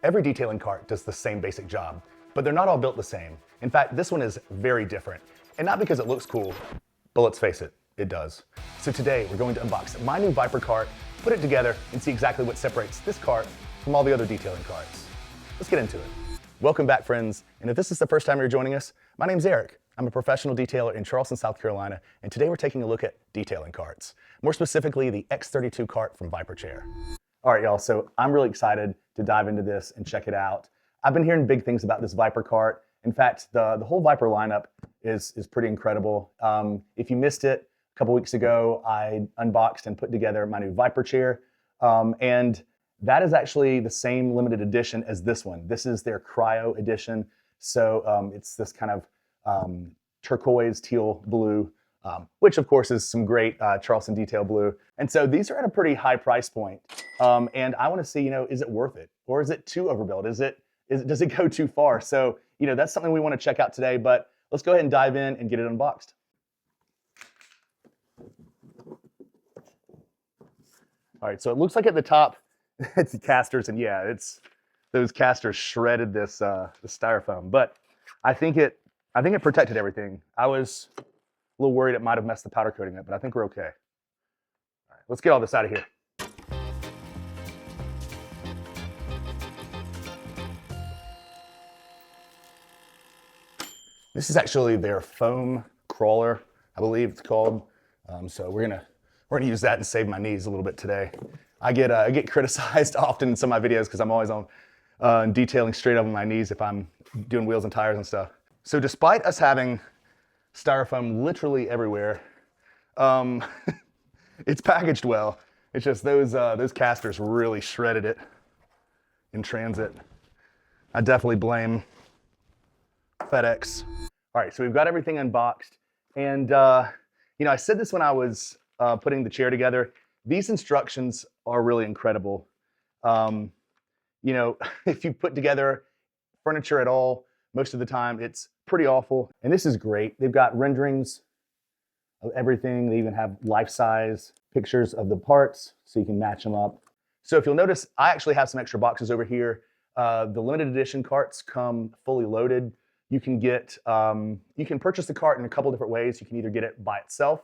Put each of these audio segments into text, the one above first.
Every detailing cart does the same basic job, but they're not all built the same. In fact, this one is very different. And not because it looks cool, but let's face it, it does. So today we're going to unbox my new Vyper cart, put it together, and see exactly what separates this cart from all the other detailing carts. Let's get into it. Welcome back, friends. And if this is the first time you're joining us, my name's Eric. I'm a professional detailer in Charleston, South Carolina, and today we're taking a look at detailing carts. More specifically, the X32 cart from Vyper Chair. All right, y'all, so I'm really excited to dive into this and check it out. I've been hearing big things about this Vyper cart. In fact, the whole Vyper lineup is pretty incredible. If you missed it, a couple weeks ago, I unboxed and put together my new Vyper Chair, and that is actually the same limited edition as this one. This is their Cryo edition, so it's this kind of turquoise teal blue, which of course is some great Charleston detail blue. And so these are at a pretty high price point. And I want to see, is it worth it? Or is it too overbuilt? Does it go too far? So, that's something we want to check out today, but let's go ahead and dive in and get it unboxed. All right, so it looks like at the top, it's the casters, and yeah, those casters shredded this the styrofoam, but I think it protected everything. I was a little worried it might have messed the powder coating up, but I think we're okay. All right, let's get all this out of here. This is actually their foam crawler, I believe it's called. So we're gonna use that and save my knees a little bit today. I get criticized often in some of my videos because I'm always on detailing straight up on my knees if I'm doing wheels and tires and stuff. So despite us having styrofoam literally everywhere, it's packaged well. It's just those casters really shredded it in transit. I definitely blame FedEx. All right, so we've got everything unboxed, and I said this when I was putting the chair together. These instructions are really incredible. If you put together furniture at all, most of the time it's pretty awful. And this is great. They've got renderings of everything. They even have life-size pictures of the parts so you can match them up. So if you'll notice, I actually have some extra boxes over here. The limited edition carts come fully loaded. You can purchase the cart in a couple different ways. You can either get it by itself,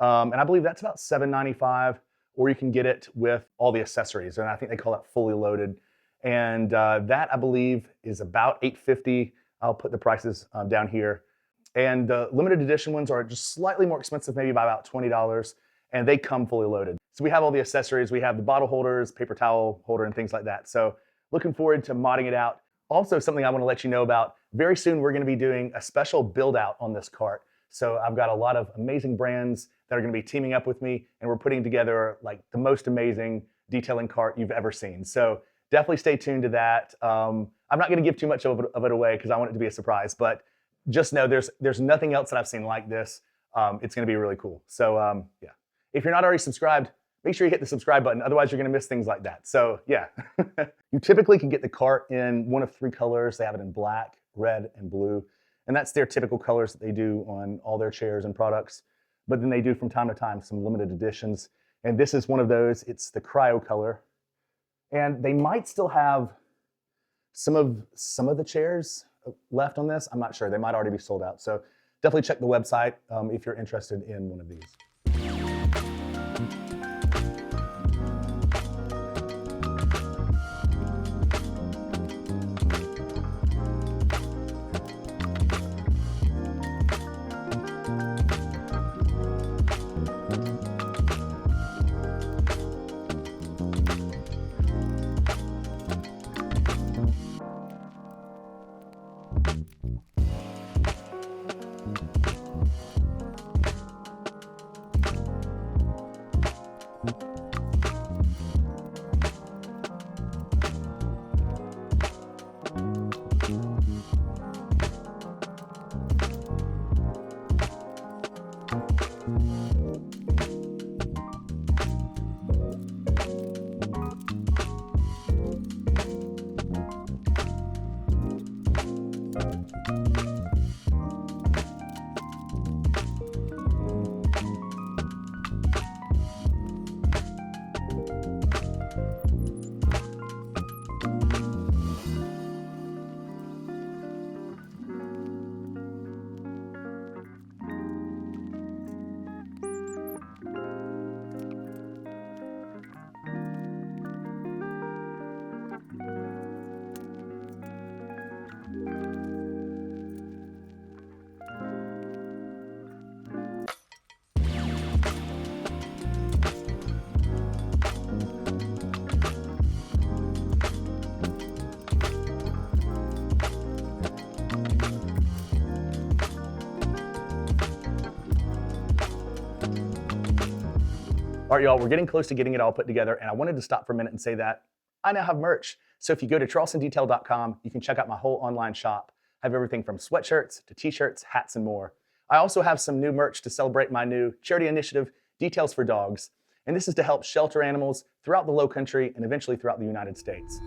and I believe that's about $7.95, or you can get it with all the accessories, and I think they call that fully loaded. And that, I believe, is about $8.50. I'll put the prices down here. And the limited edition ones are just slightly more expensive, maybe by about $20, and they come fully loaded. So we have all the accessories. We have the bottle holders, paper towel holder, and things like that. So looking forward to modding it out. Also, something I want to let you know about, very soon we're going to be doing a special build out on this cart. So I've got a lot of amazing brands that are going to be teaming up with me, and we're putting together like the most amazing detailing cart you've ever seen. So definitely stay tuned to that. I'm not going to give too much of it away because I want it to be a surprise, but just know there's nothing else that I've seen like this. It's going to be really cool. So yeah, if you're not already subscribed, make sure you hit the subscribe button. Otherwise, you're going to miss things like that. So yeah, you typically can get the cart in one of three colors. They have it in black, red, and blue. And that's their typical colors that they do on all their chairs and products. But then they do from time to time some limited editions. And this is one of those. It's the Cryo color. And they might still have some of the chairs left on this. I'm not sure. They might already be sold out. So definitely check the website if you're interested in one of these. All right, y'all, we're getting close to getting it all put together, and I wanted to stop for a minute and say that I now have merch. So if you go to charlestondetail.com, you can check out my whole online shop. I have everything from sweatshirts to t-shirts, hats, and more. I also have some new merch to celebrate my new charity initiative, Details for Dogs. And this is to help shelter animals throughout the Low Country and eventually throughout the United States.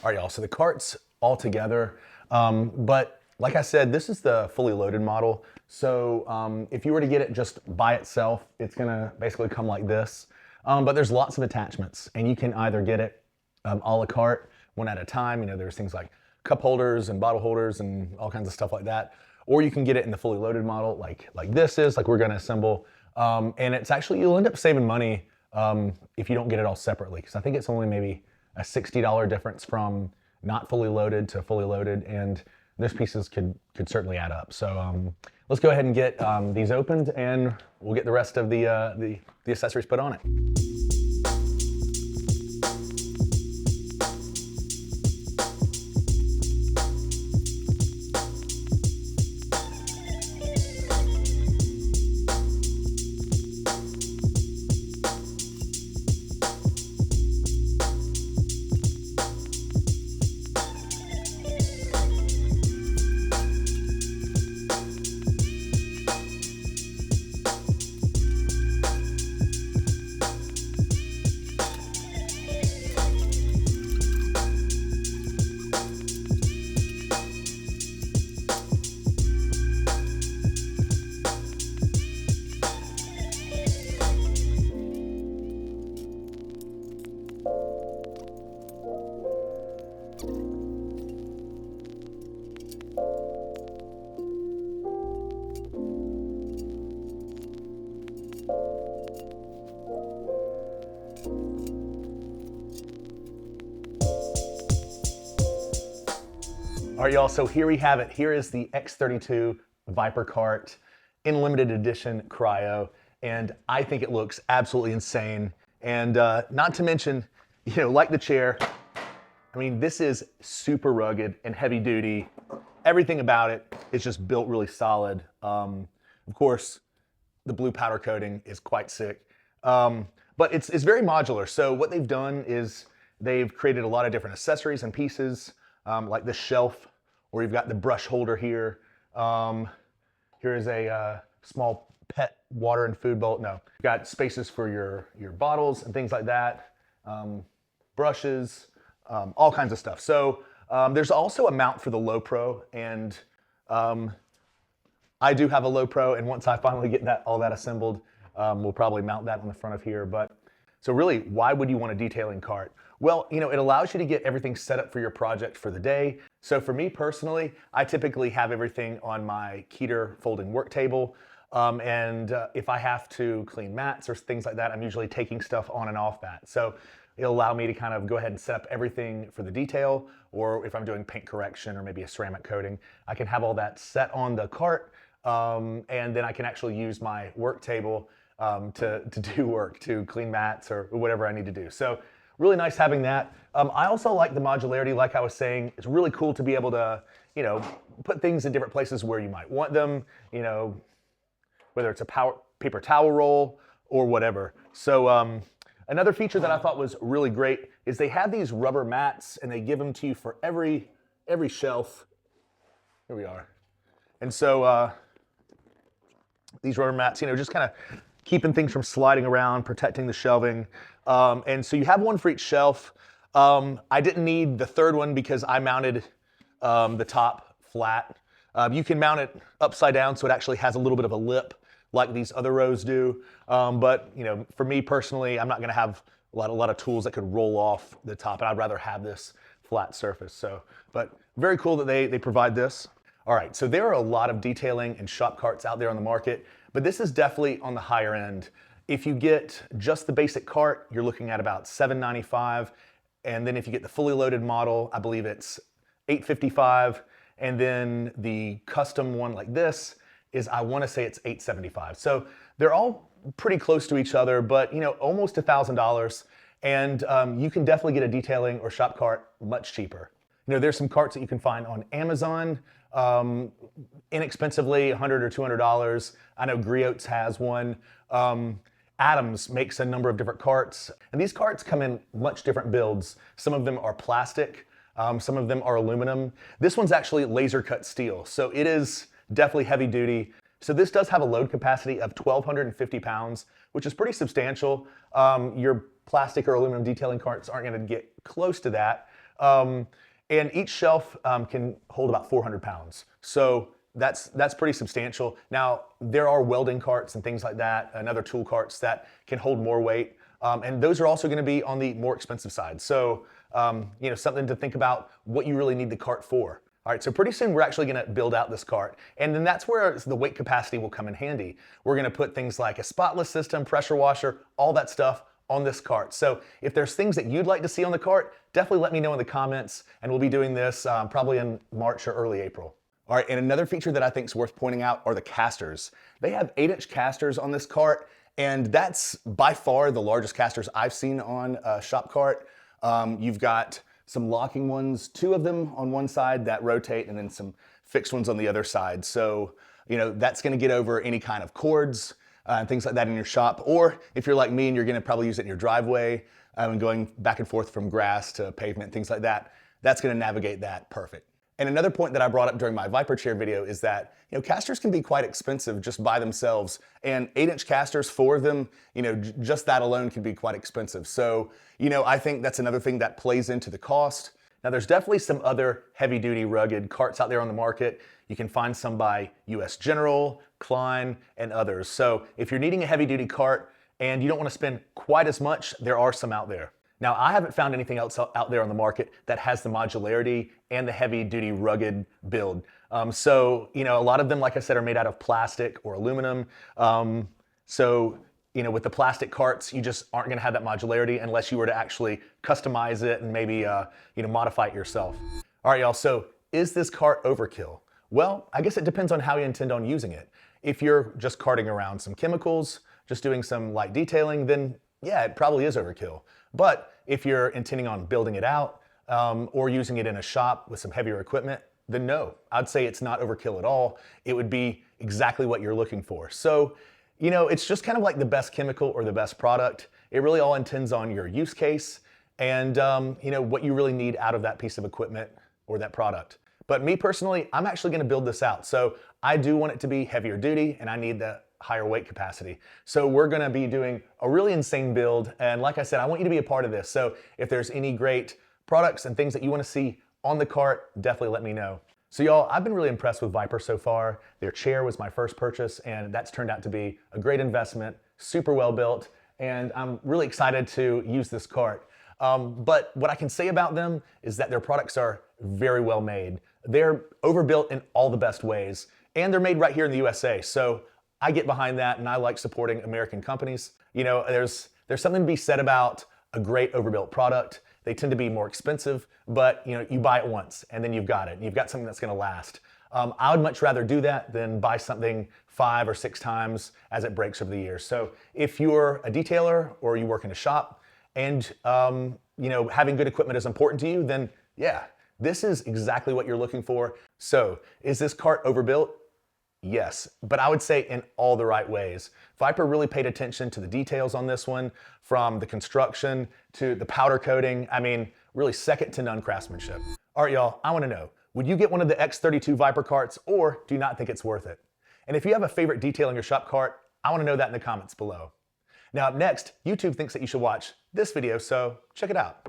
All right, y'all, so the cart's all together, but like I said, this is the fully loaded model. So if you were to get it just by itself, it's gonna basically come like this. But there's lots of attachments, and you can either get it a la carte, one at a time. You know, there's things like cup holders and bottle holders and all kinds of stuff like that. Or you can get it in the fully loaded model like this is, like we're gonna assemble. And it's actually, you'll end up saving money if you don't get it all separately, because I think it's only maybe a $60 difference from not fully loaded to fully loaded, and those pieces could certainly add up. So let's go ahead and get these opened, and we'll get the rest of the accessories put on it. All right, y'all, so here we have it. Here is the X32 Vyper Cart in limited edition cryo, and I think it looks absolutely insane. And not to mention, you know, like the chair, I mean, this is super rugged and heavy duty. Everything about it is just built really solid. Of course, the blue powder coating is quite sick. But it's very modular. So what they've done is they've created a lot of different accessories and pieces, like this shelf, where you've got the brush holder here. Here is a small pet water and food bowl. No, you've got spaces for your bottles and things like that, brushes, all kinds of stuff. So there's also a mount for the Low Pro, and I do have a Low Pro, and once I finally get all that assembled, we'll probably mount that on the front of here. But so really, why would you want a detailing cart? Well, you know, it allows you to get everything set up for your project for the day. So for me personally, I typically have everything on my Keter folding work table. And if I have to clean mats or things like that, I'm usually taking stuff on and off that. So it'll allow me to kind of go ahead and set up everything for the detail, or if I'm doing paint correction or maybe a ceramic coating, I can have all that set on the cart, and then I can actually use my work table to do work, to clean mats or whatever I need to do. So really nice having that. I also like the modularity, like I was saying. It's really cool to be able to, you know, put things in different places where you might want them, you know, whether it's a paper towel roll or whatever. So another feature that I thought was really great is they have these rubber mats, and they give them to you for every shelf. Here we are. And so these rubber mats, you know, just kind of keeping things from sliding around, protecting the shelving. And so you have one for each shelf. I didn't need the third one because I mounted the top flat. You can mount it upside down so it actually has a little bit of a lip like these other rows do. But you know, for me personally, I'm not gonna have a lot of tools that could roll off the top, and I'd rather have this flat surface. So, but very cool that they provide this. All right, so there are a lot of detailing and shop carts out there on the market, but this is definitely on the higher end. If you get just the basic cart, you're looking at about $795. And then if you get the fully loaded model, I believe it's $855. And then the custom one like this is, I wanna say it's $875. So they're all pretty close to each other, but you know, almost $1,000. And you can definitely get a detailing or shop cart much cheaper. You know, there's some carts that you can find on Amazon, inexpensively, $100 or $200. I know Griot has one. Adams makes a number of different carts, and these carts come in much different builds. Some of them are plastic, some of them are aluminum. This one's actually laser cut steel, so it is definitely heavy duty. So this does have a load capacity of 1,250 pounds, which is pretty substantial. Your plastic or aluminum detailing carts aren't gonna get close to that. And each shelf can hold about 400 pounds. So that's pretty substantial. Now, there are welding carts and things like that, and other tool carts that can hold more weight. And those are also gonna be on the more expensive side. So, you know, something to think about what you really need the cart for. All right, so pretty soon we're actually gonna build out this cart, and then that's where the weight capacity will come in handy. We're gonna put things like a spotless system, pressure washer, all that stuff on this cart. So if there's things that you'd like to see on the cart, definitely let me know in the comments, and we'll be doing this probably in March or early April. All right, and another feature that I think is worth pointing out are the casters. They have 8-inch casters on this cart, and that's by far the largest casters I've seen on a shop cart. You've got some locking ones, 2 of them on one side that rotate, and then some fixed ones on the other side. So, you know, that's gonna get over any kind of cords and things like that in your shop. Or if you're like me and you're gonna probably use it in your driveway and going back and forth from grass to pavement, things like that, that's gonna navigate that perfect. And another point that I brought up during my Vyper chair video is that, you know, casters can be quite expensive just by themselves, and 8-inch casters, 4 of them, you know, just that alone can be quite expensive. So, you know, I think that's another thing that plays into the cost. Now, there's definitely some other heavy-duty rugged carts out there on the market. You can find some by US General, Klein, and others. So if you're needing a heavy-duty cart and you don't want to spend quite as much, there are some out there. Now, I haven't found anything else out there on the market that has the modularity and the heavy-duty rugged build. So, you know, a lot of them, like I said, are made out of plastic or aluminum. So, you know, with the plastic carts, you just aren't gonna have that modularity unless you were to actually customize it and maybe, you know, modify it yourself. All right, y'all, so is this cart overkill? Well, I guess it depends on how you intend on using it. If you're just carting around some chemicals, just doing some light detailing, then yeah, it probably is overkill. But if you're intending on building it out or using it in a shop with some heavier equipment, then no, I'd say it's not overkill at all. It would be exactly what you're looking for. So, you know, it's just kind of like the best chemical or the best product. It really all intends on your use case and, you know, what you really need out of that piece of equipment or that product. But me personally, I'm actually gonna build this out. So I do want it to be heavier duty and I need the higher weight capacity. So we're gonna be doing a really insane build. And like I said, I want you to be a part of this. So if there's any great products and things that you wanna see on the cart, definitely let me know. So y'all, I've been really impressed with Vyper so far. Their chair was my first purchase and that's turned out to be a great investment, super well built, and I'm really excited to use this cart. But what I can say about them is that their products are very well made. They're overbuilt in all the best ways, and they're made right here in the USA. So I get behind that and I like supporting American companies. You know, there's something to be said about a great overbuilt product. They tend to be more expensive, but you know, you buy it once and then you've got it. You've got something that's gonna last. I would much rather do that than buy something 5 or 6 times as it breaks over the years. So if you're a detailer or you work in a shop and you know, having good equipment is important to you, then yeah, this is exactly what you're looking for. So is this cart overbuilt? Yes, but I would say in all the right ways. Vyper really paid attention to the details on this one, from the construction to the powder coating. I mean, really second to none craftsmanship. All right, y'all, I wanna know, would you get one of the X32 Vyper carts or do you not think it's worth it? And if you have a favorite detail in your shop cart, I wanna know that in the comments below. Now up next, YouTube thinks that you should watch this video, so check it out.